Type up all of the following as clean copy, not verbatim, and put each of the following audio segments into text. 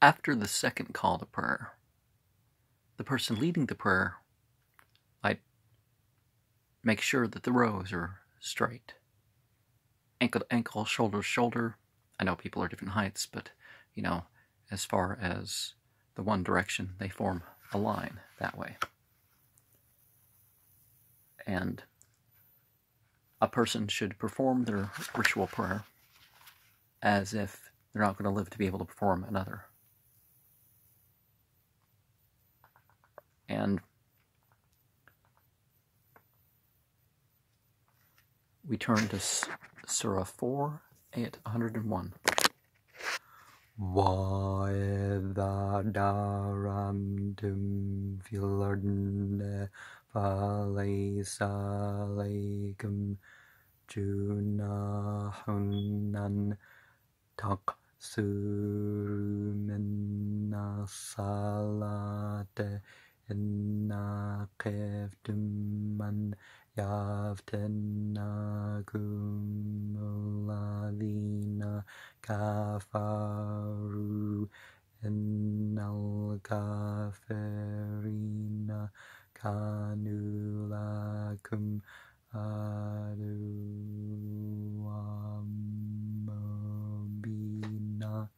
After the second call to prayer, the person leading the prayer might make sure that the rows are straight. Ankle to ankle, shoulder to shoulder. I know people are different heights, but, as far as the one direction, they form a line that way. And a person should perform their ritual prayer as if they're not going to live to be able to perform another. And we turn to Surah 4, Ayat 101. وَإِذَا دَرَمْتُمْ فِي الْأَرْضِ فَلَيْسَ عَلَيْكُمْ جُنَاحٌ أَن تَقْصُرُوا مِنَ الصَّلَاةِ إِنْ خِفْتُمْ أَنْ يَفْتِنَكُمُ الَّذِينَ كَفَرُوا إِنَّ الْكَافِرِينَ كَانُوا لَكُمْ عَدُوًّا مُبِينًا.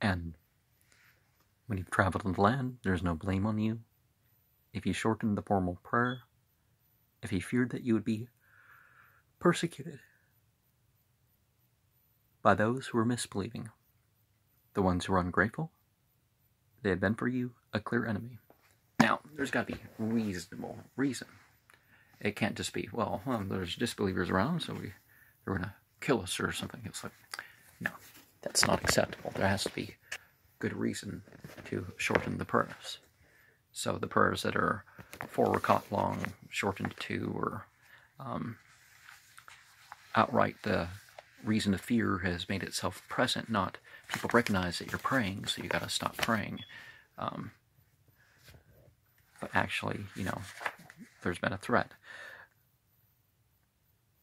And when you've traveled in the land, there is no blame on you. If you shortened the formal prayer, if you feared that you would be persecuted by those who were misbelieving, the ones who were ungrateful, they had been for you a clear enemy. Now, there's got to be reasonable reason. It can't just be, there's disbelievers around, so they're going to kill us or something. It's like, no, that's not acceptable. There has to be good reason to shorten the prayers. So the prayers that are 4 rakat long, shortened to 2, or outright the reason of fear has made itself present, not people recognize that you're praying, so you got to stop praying. But actually, there's been a threat.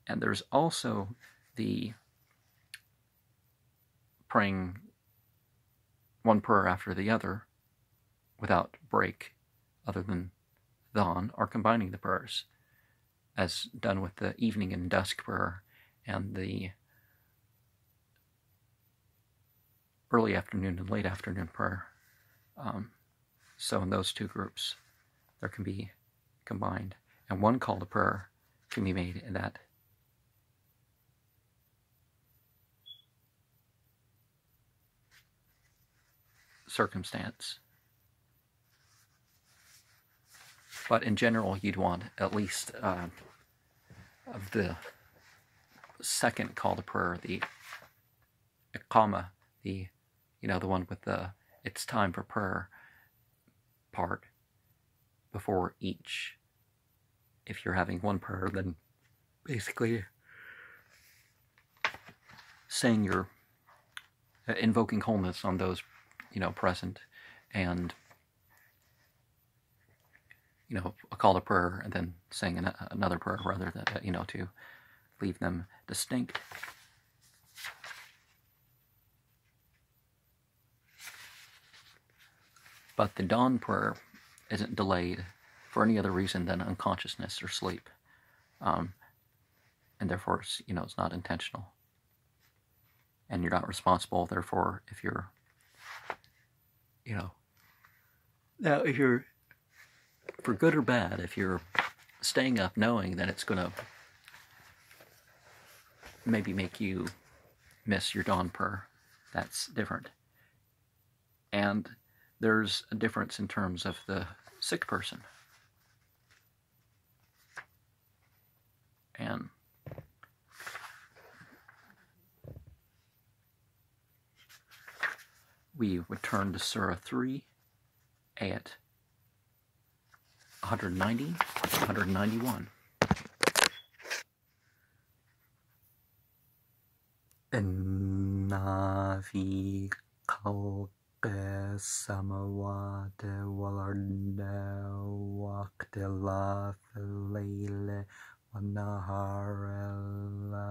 And there's also the praying one prayer after the other without break, other than dawn, or combining the prayers, as done with the evening and dusk prayer and the early afternoon and late afternoon prayer. So in those two groups, there can be combined. And one call to prayer can be made in that circumstance. But in general, you'd want at least of the second call to prayer, the iqama, the one with the it's time for prayer part before each. If you're having one prayer, then basically saying you're invoking wholeness on those present, and a call to prayer, and then saying another prayer, rather than to leave them distinct. But the dawn prayer isn't delayed for any other reason than unconsciousness or sleep, and therefore it's not intentional, and you're not responsible. Therefore, if you're now if you're, for good or bad, if you're staying up knowing that it's going to maybe make you miss your dawn prayer, that's different. And there's a difference in terms of the sick person. And we would turn to Surah 3, Ayat 190, 191. Inna fi khalqi samawati wal ardi wa ikhtilafi al-layli wan nahari la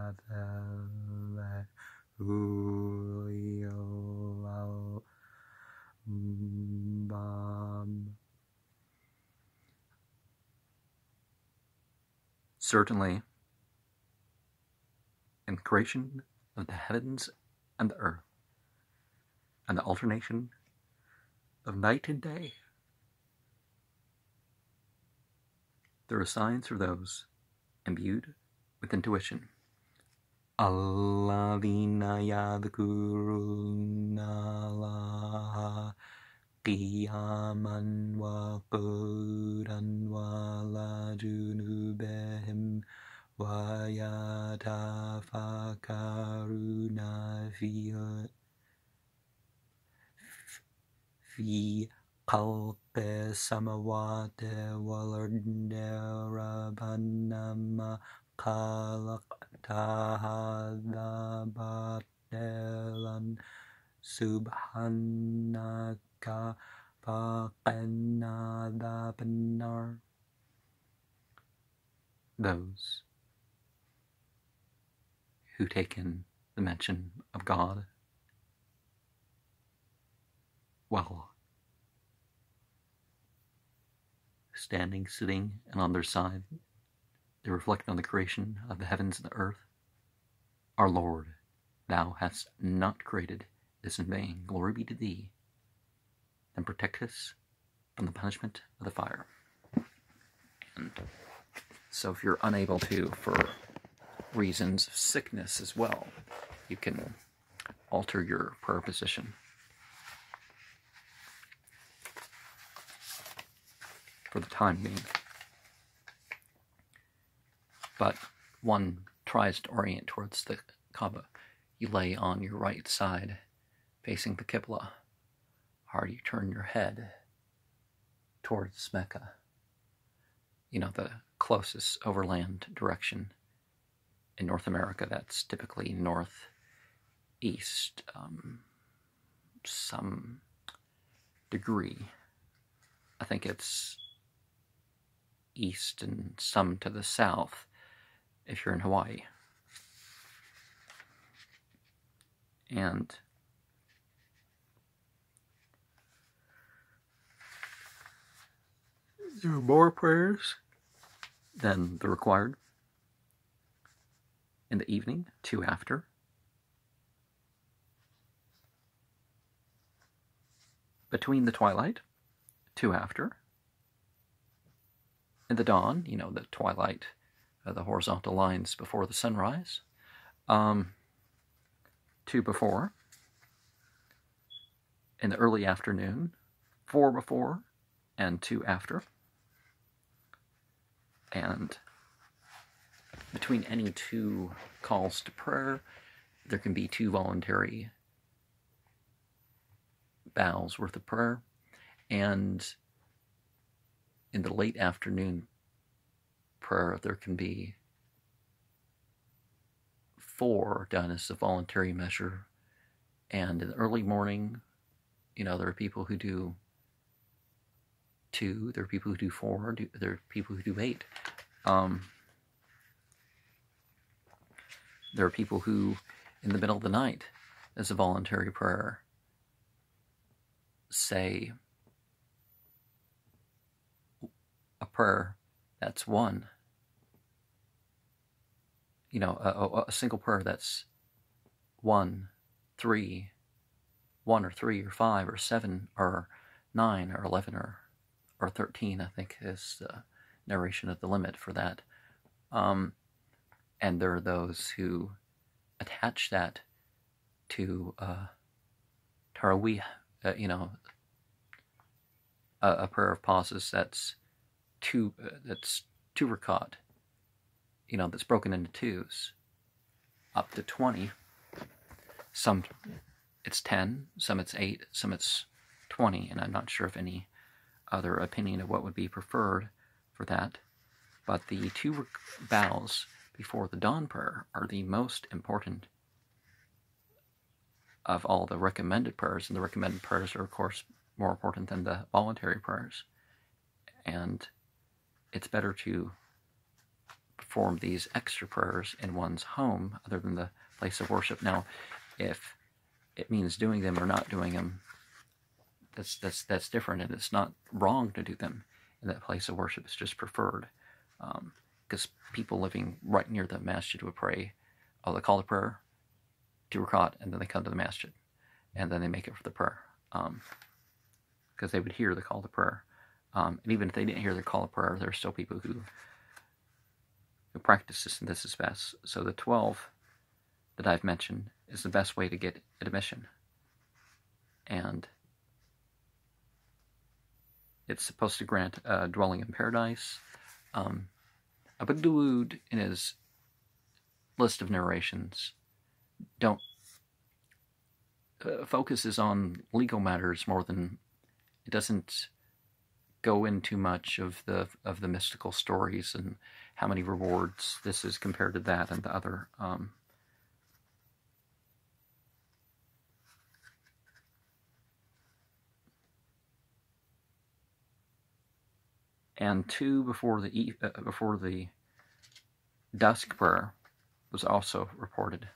ayatin li ulil Certainly, in the creation of the heavens and the earth, and the alternation of night and day, there are signs for those imbued with intuition. Alladhina yadhkuruna qiyaman wa qu'udan wa ala junubihim wa yatafakkaruna fi khalqi samawati wal ardi rabbana ma khalaqta hadha batilan subhanaka faqina adhaban nar. Those who take in the mention of God while standing, sitting, and on their side, they reflect on the creation of the heavens and the earth. Our Lord, thou hast not created this in vain. Glory be to thee. And protect us from the punishment of the fire. And so if you're unable to, for reasons of sickness as well, you can alter your prayer position. For the time being. But one tries to orient towards the Kaaba. You lay on your right side, facing the Qibla, or you turn your head towards Mecca, the closest overland direction in North America. That's typically northeast, some degree. I think it's east and some to the south if you're in Hawaii. And there are more prayers than the required. In the evening, 2 after. Between the twilight, 2 after. In the dawn, the twilight, the horizontal lines before the sunrise. 2 before. In the early afternoon, 4 before and 2 after. And between any 2 calls to prayer, there can be 2 voluntary bows worth of prayer. And in the late afternoon prayer, there can be 4 done as a voluntary measure. And in the early morning, there are people who do 2, there are people who do 4, there are people who do 8. There are people who, in the middle of the night, as a voluntary prayer, say a prayer that's 1. A single prayer that's 1, 3, 1 or 3 or 5 or 7 or 9 or 11 or 13, I think is the narration of the limit for that. And there are those who attach that to Tarawih, a prayer of pauses that's 2 rakat, that's broken into 2s, up to 20. Some it's 10, some it's 8, some it's 20, and I'm not sure of any other opinion of what would be preferred for that. But the 2 bows before the dawn prayer are the most important of all the recommended prayers, and the recommended prayers are, of course, more important than the voluntary prayers. And it's better to perform these extra prayers in one's home other than the place of worship. Now, if it means doing them or not doing them, that's different, and it's not wrong to do them in that place of worship. It's just preferred. because people living right near the masjid would pray, oh, they call the prayer, 2 rakat, and then they come to the masjid, and then they make it for the prayer, because they would hear the call to prayer. And even if they didn't hear the call to prayer, there are still people who practice this, and this is best. So the 12 that I've mentioned is the best way to get admission. And it's supposed to grant a dwelling in paradise. Abu Dawood, in his list of narrations, focuses on legal matters more than, it doesn't go into much of the mystical stories and how many rewards this is compared to that and the other. And 2 before the dusk prayer was also reported.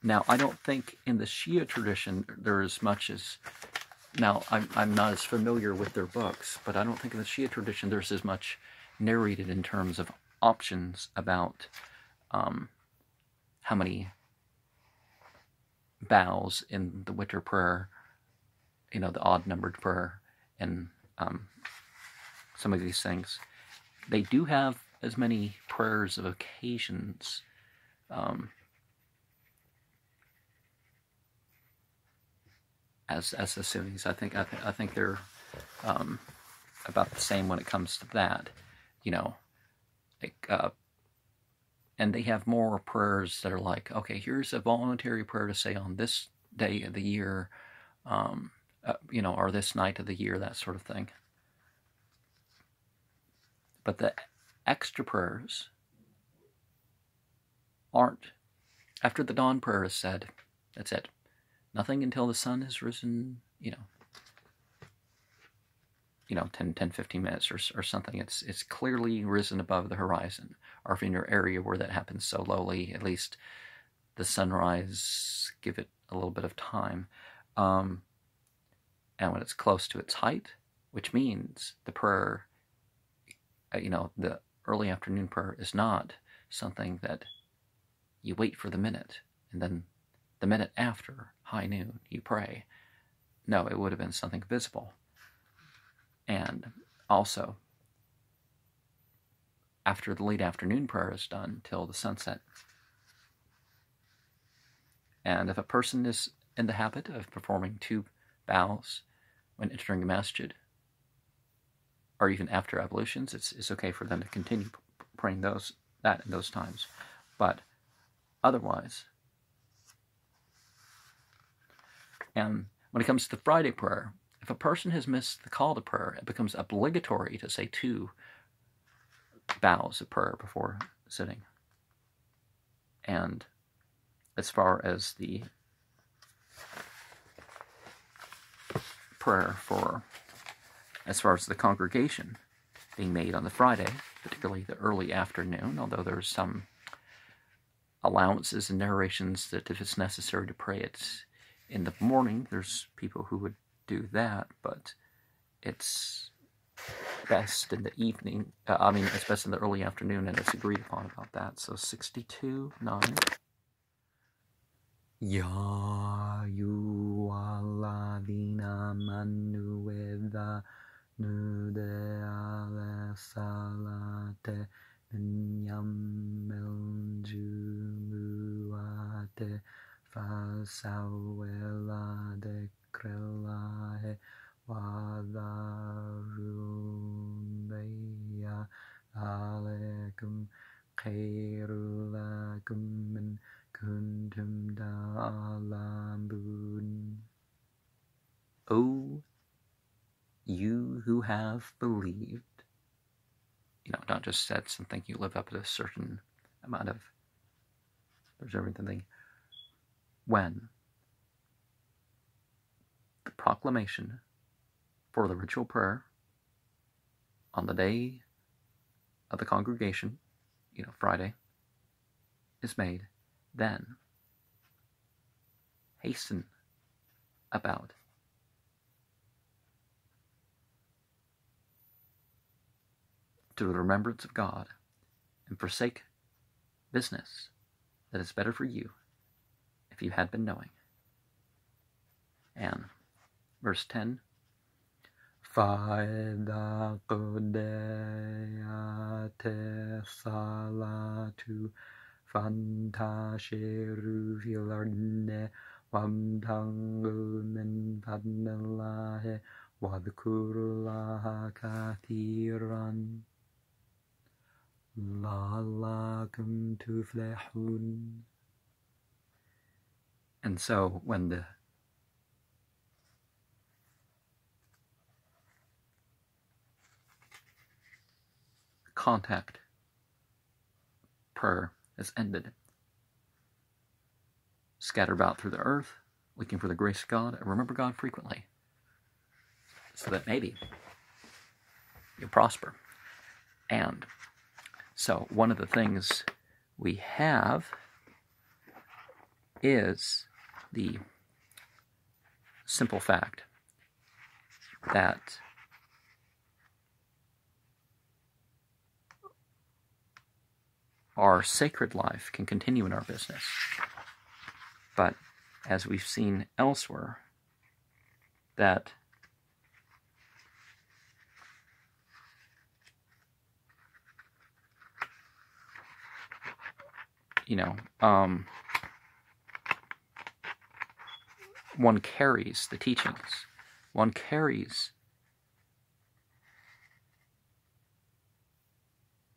Now, I don't think in the Shia tradition there is much as, now I'm not as familiar with their books, but I don't think in the Shia tradition there's as much narrated in terms of options about how many bows in the witr prayer, the odd-numbered prayer, and some of these things. They do have as many prayers of occasions as the Sunnis. I think they're about the same when it comes to that, and they have more prayers that are like, okay, here's a voluntary prayer to say on this day of the year, or this night of the year, that sort of thing. But the extra prayers aren't. After the dawn prayer is said, that's it. Nothing until the sun has risen, 10, 15 minutes or something. It's clearly risen above the horizon. Or if in your area where that happens so lowly, at least the sunrise, give it a little bit of time. And when it's close to its height, which means the prayer, the early afternoon prayer is not something that you wait for the minute, and then the minute after high noon you pray. No, it would have been something visible. And also, after the late afternoon prayer is done till the sunset. And if a person is in the habit of performing 2 bows when entering a masjid, or even after ablutions, it's okay for them to continue praying that in those times. But otherwise, and when it comes to the Friday prayer, if a person has missed the call to prayer, it becomes obligatory to say 2 bows of prayer before sitting. And as far as the prayer as far as the congregation being made on the Friday, particularly the early afternoon, although there's some allowances and narrations that if it's necessary to pray it in the morning, there's people who would do that, but it's best in the evening. It's best in the early afternoon, and it's agreed upon about that. So 62:9. Ya ayyuhalladhina amanu idha nudiya lis-salati min yawmil jumu'ati fas'aw ila dhikrillahi wa dharul bay'a dhalikum khairul lakum min kuntum ta'lamun. O you who have believed, not just said something, you live up to a certain amount of preserving the thing. When the proclamation for the ritual prayer on the day of the congregation, Friday, is made, then hasten about to the remembrance of God, and forsake business that is better for you if you had been knowing. And verse 10, فَإِذَا قُضِيَتِ الصَّلَاةُ فَانْتَشِرُوا فِي الْأَرْضِ وَابْتَغُوا مِنْ فَضْلِ اللَّهِ وَاذْكُرُوا اللَّهَ كَثِيرًا لَعَلَّكُمْ تُفْلِحُونَ. And so when the contact prayer is ended, scatter about through the earth, looking for the grace of God, and remember God frequently, so that maybe you'll prosper. And so one of the things we have is the simple fact that our sacred life can continue in our business. But as we've seen elsewhere, that one carries the teachings, one carries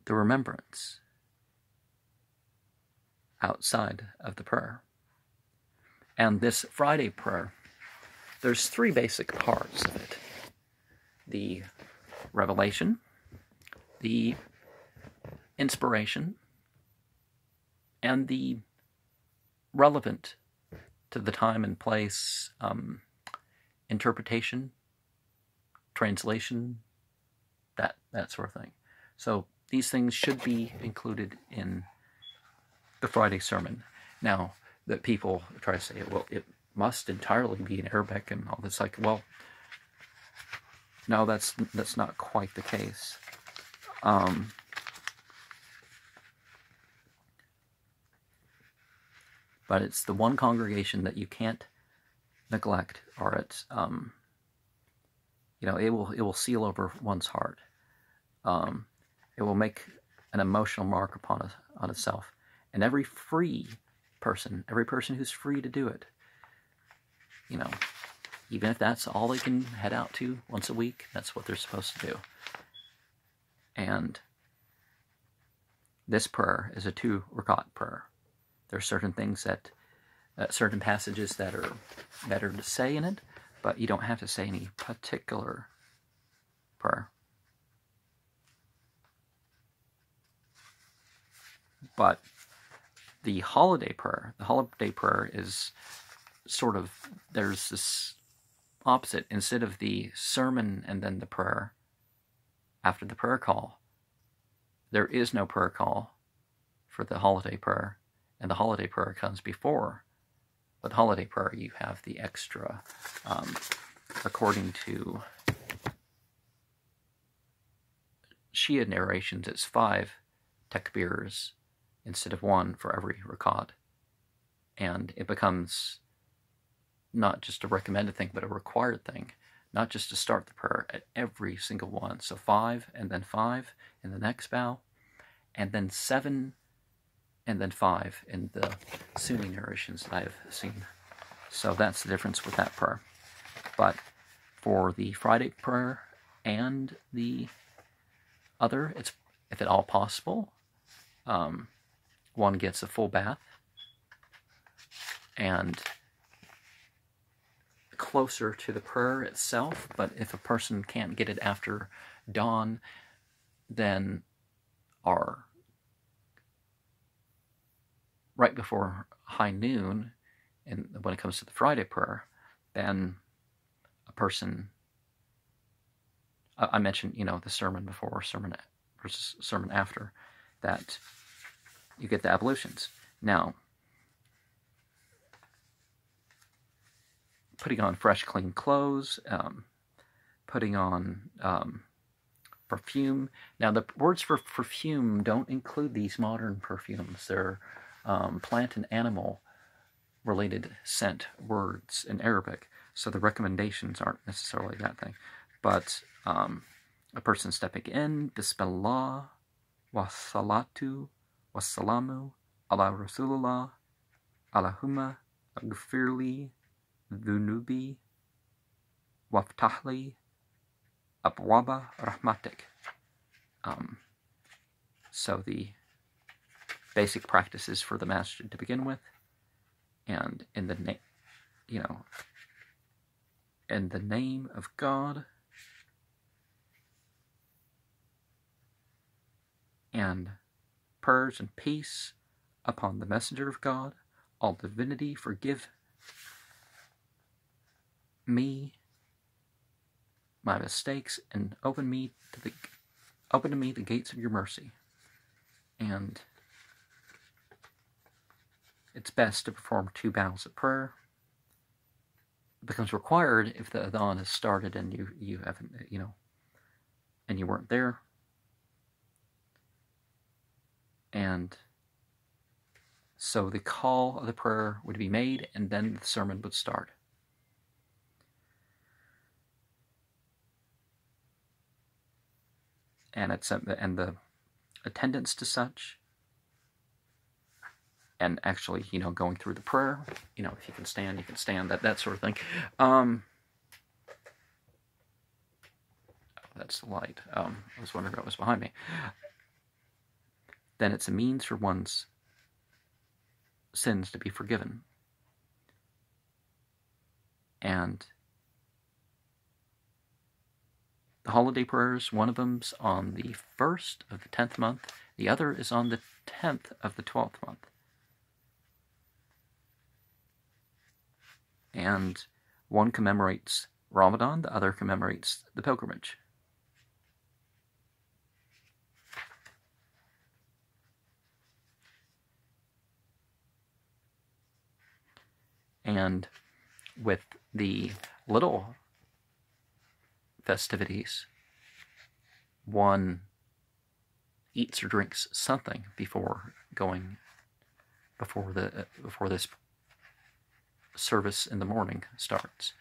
the remembrance outside of the prayer. And this Friday prayer, there's three basic parts of it: the revelation, the inspiration, and the relevant to the time and place interpretation, translation, that sort of thing. So these things should be included in the Friday sermon. Now, that people try to say, well, it must entirely be in Arabic and all this, like, well, no, that's not quite the case. But it's the one congregation that you can't neglect, or it's it will seal over one's heart. It will make an emotional mark upon itself. And every person who's free to do it, even if that's all they can head out to once a week, that's what they're supposed to do. And this prayer is a 2 rakat prayer. There are certain things that, certain passages that are better to say in it, but you don't have to say any particular prayer. But the holiday prayer is sort of, there's this opposite. Instead of the sermon and then the prayer after the prayer call, there is no prayer call for the holiday prayer, and the holiday prayer comes before. With holiday prayer, you have the extra, according to Shia narrations, it's 5 takbirs instead of 1 for every rakat. And it becomes not just a recommended thing, but a required thing. Not just to start the prayer at every single one. So 5, and then 5 in the next bow, and then 7, and then 5 in the Sunni narrations that I've seen. So that's the difference with that prayer. But for the Friday prayer and the other, it's, if at all possible, one gets a full bath and closer to the prayer itself. But if a person can't get it after dawn, then right before high noon, and when it comes to the Friday prayer, then a person, I mentioned, the sermon before, sermon versus sermon after, that you get the ablutions. Now, putting on fresh, clean clothes, putting on perfume. Now, the words for perfume don't include these modern perfumes. They're plant and animal-related scent words in Arabic, so the recommendations aren't necessarily that thing. But a person stepping in, Bismillah, wa salatu, wa salamu, ala Rasulullah, Allahumma, agfirli, dhunubi, waftahli, abwaba rahmatik. So the basic practices for the masjid to begin with, and in the in the name of God, and prayers and peace upon the messenger of God, all divinity forgive me my mistakes, and open to me the gates of your mercy. And it's best to perform 2 bows of prayer. It becomes required if the adhan has started and you haven't, and you weren't there. And so the call of the prayer would be made, and then the sermon would start. And the attendance to such, and actually, going through the prayer, if you can stand, you can stand, that sort of thing. That's the light. I was wondering what was behind me. Then it's a means for one's sins to be forgiven. And the holiday prayers, one of them's on the 1st of the 10th month, the other is on the 10th of the 12th month. And one commemorates Ramadan, the other commemorates the pilgrimage. And with the little festivities, one eats or drinks something before this service in the morning starts.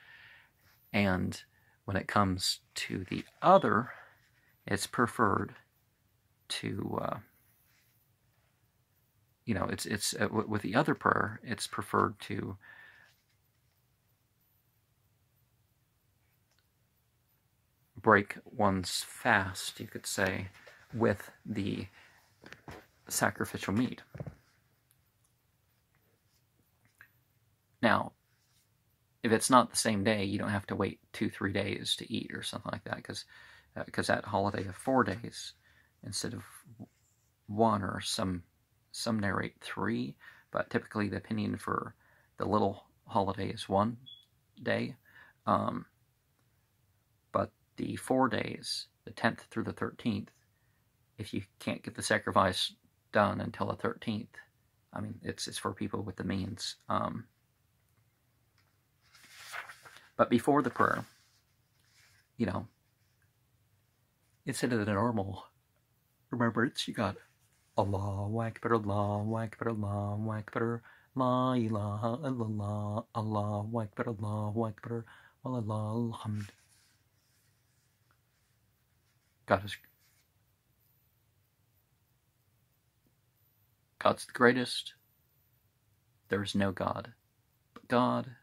And when it comes to the other, it's preferred to with the other prayer, it's preferred to break one's fast, you could say, with the sacrificial meat. Now, if it's not the same day, you don't have to wait 2-3 days to eat or something like that, because that holiday of 4 days instead of 1, or some narrate 3, but typically the opinion for the little holiday is 1 day. But the 4 days, the 10th through the 13th, if you can't get the sacrifice done until the 13th, I mean, it's for people with the means. But before the prayer, instead of the normal remembrance, you got Allahu Akbar, Allahu Akbar, Allahu Akbar, La ilaha illallah, Allahu Akbar, Allahu Akbar, Walillahil hamd. God's the greatest. There is no God but God.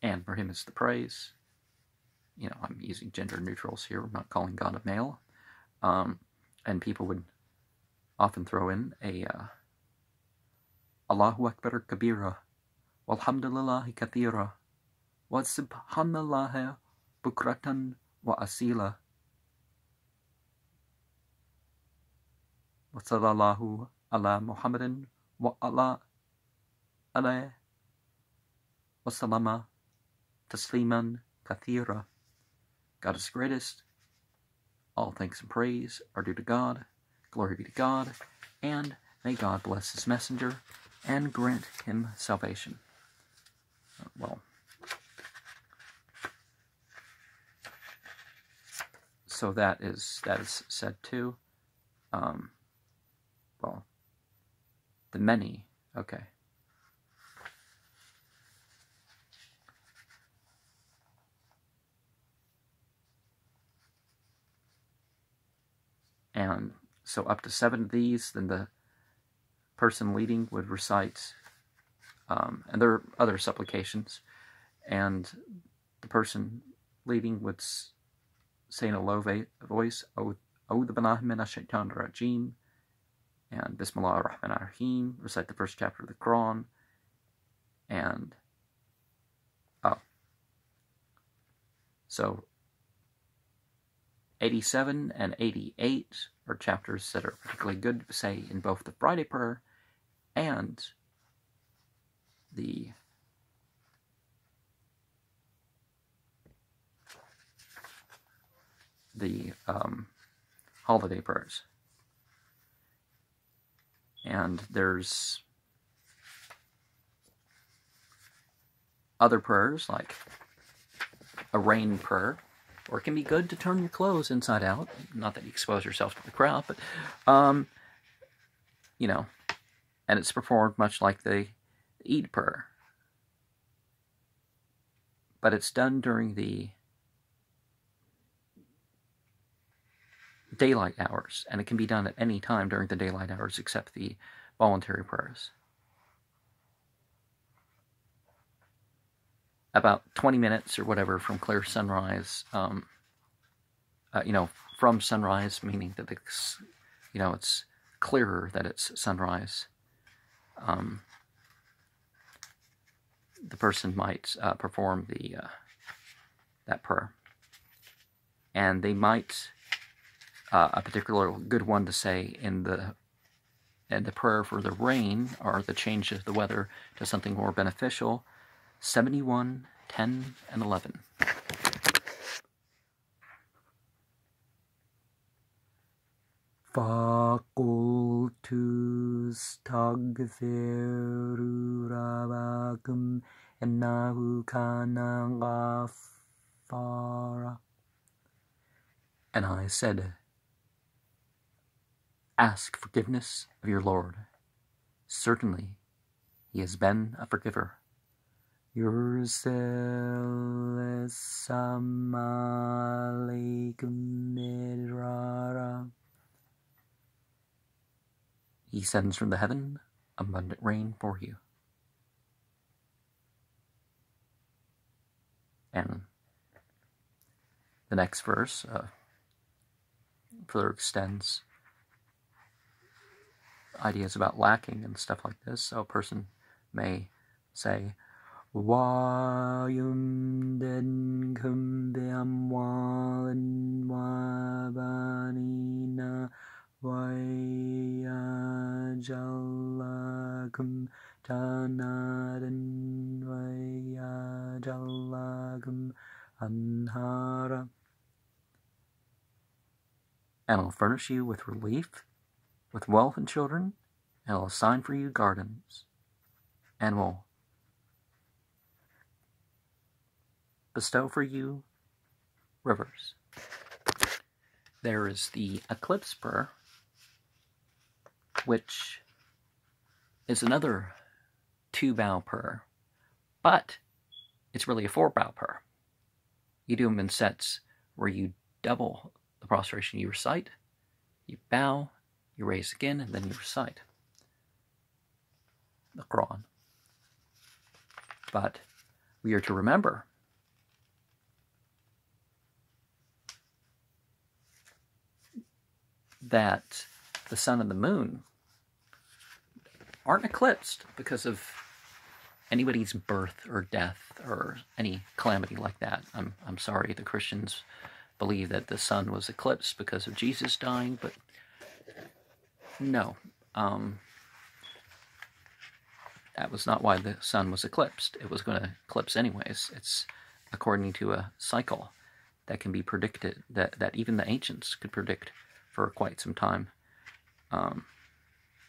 And for him is the praise. I'm using gender neutrals here. I'm not calling God a male. And people would often throw in a Allahu Akbar kabira, walhamdulillahi kathira, wa subhanallahi bukratan wa asila, wa sallallahu ala Muhammadin wa ala alayhi wa salama tasliman kathira. God is greatest. All thanks and praise are due to God. Glory be to God. And may God bless his messenger and grant him salvation. Well, So that is said too. Well, the many, okay. And so up to 7 of these, then the person leading would recite, and there are other supplications, and the person leading would say in a low voice, A'udhu billahi minash shaitanir rajim, and Bismillah ar-Rahman ar-Rahim, recite the first chapter of the Quran, and so 87 and 88 are chapters that are particularly good to say in both the Friday prayer and the holiday prayers. And there's other prayers like a rain prayer, or it can be good to turn your clothes inside out. Not that you expose yourself to the crowd, but, you know, and it's performed much like the Eid prayer. But it's done during the daylight hours, and it can be done at any time during the daylight hours except the voluntary prayers. About 20 minutes or whatever from clear sunrise, you know, from sunrise, meaning that it's, you know, it's clearer that it's sunrise. The person might perform that prayer, and they might a particular good one to say in the prayer for the rain or the change of the weather to something more beneficial. 71, 10, and 11. فَقُلْتُ اسْتَغْفِرُوا رَبَّكُمْ إِنَّهُ كَانَ غَفَّارًا. And I said, ask forgiveness of your Lord. Certainly, He has been a forgiver. يُرْسِلِ السَّمَاءَ عَلَيْكُمْ مِدْرَارًا. He sends from the heaven abundant rain for you. And the next verse further extends ideas about lacking and stuff like this. So a person may say, وَيُمْدِدْكُمْ بِأَمْوَالٍ وَبَنِينَ وَيَجْعَلْ لَكُمْ جَنَّاتٍ وَيَجْعَلْ لَكُمْ أَنْهَارًا. And I'll furnish you with relief, with wealth and children, and I'll assign for you gardens, and will bestow for you rivers. There is the eclipse prayer, which is another 2-bow prayer, but it's really a 4-bow prayer. You do them in sets where you double the prostration. You recite, you bow, you raise again, and then you recite the Quran. But we are to remember that the sun and the moon aren't eclipsed because of anybody's birth or death or any calamity like that. I'm sorry, the Christians believe that the sun was eclipsed because of Jesus dying, but no. That was not why the sun was eclipsed. It was going to eclipse anyways. It's according to a cycle that can be predicted, that even the ancients could predict for quite some time,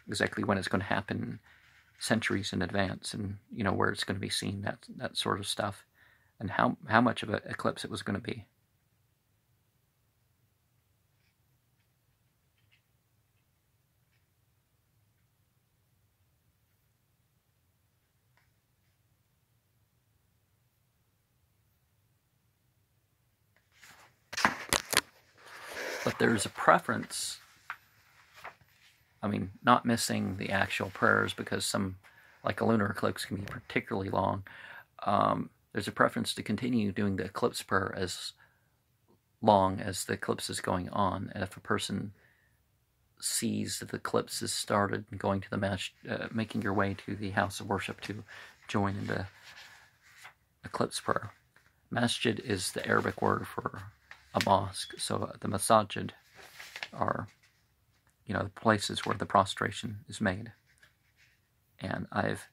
exactly when it's going to happen, centuries in advance, and you know where it's going to be seen, that sort of stuff, and how much of an eclipse it was going to be. there's a preference. I mean, not missing the actual prayers, because some, like a lunar eclipse, can be particularly long. There's a preference to continue doing the eclipse prayer as long as the eclipse is going on. And if a person sees that the eclipse has started and going to the match, making your way to the house of worship to join in the eclipse prayer. Masjid is the Arabic word for a mosque, so the masajid are, you know, the places where the prostration is made. And I've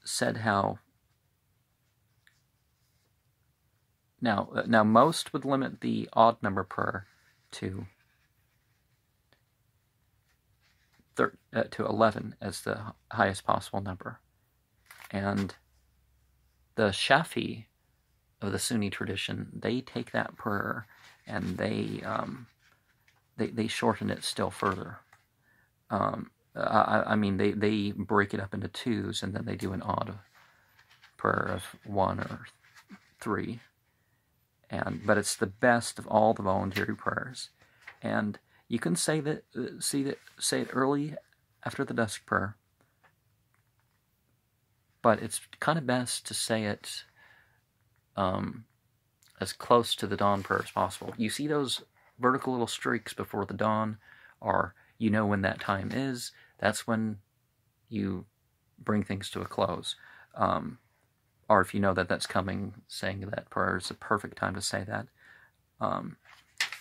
said how now most would limit the odd number prayer to 11 as the highest possible number. And the Shafi of the Sunni tradition, they take that prayer and they shorten it still further. I mean, they break it up into twos, and then they do an odd prayer of 1 or 3. But it's the best of all the voluntary prayers. And you can say that, say it early after the dusk prayer, but it's kind of best to say it as close to the dawn prayer as possible. You see those vertical little streaks before the dawn, or you know when that time is. That's when you bring things to a close. Or if you know that that's coming, saying that prayer is the perfect time to say that.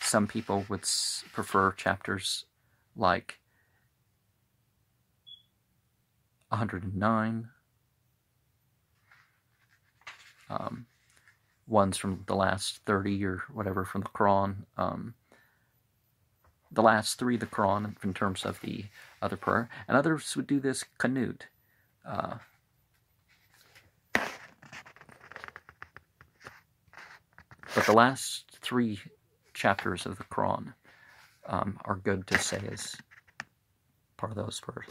Some people would prefer chapters like 109, ones from the last 30 or whatever from the Quran, the last 3 of the Quran in terms of the other prayer, and others would do this Qanut. But the last 3 chapters of the Quran are good to say as part of those prayers.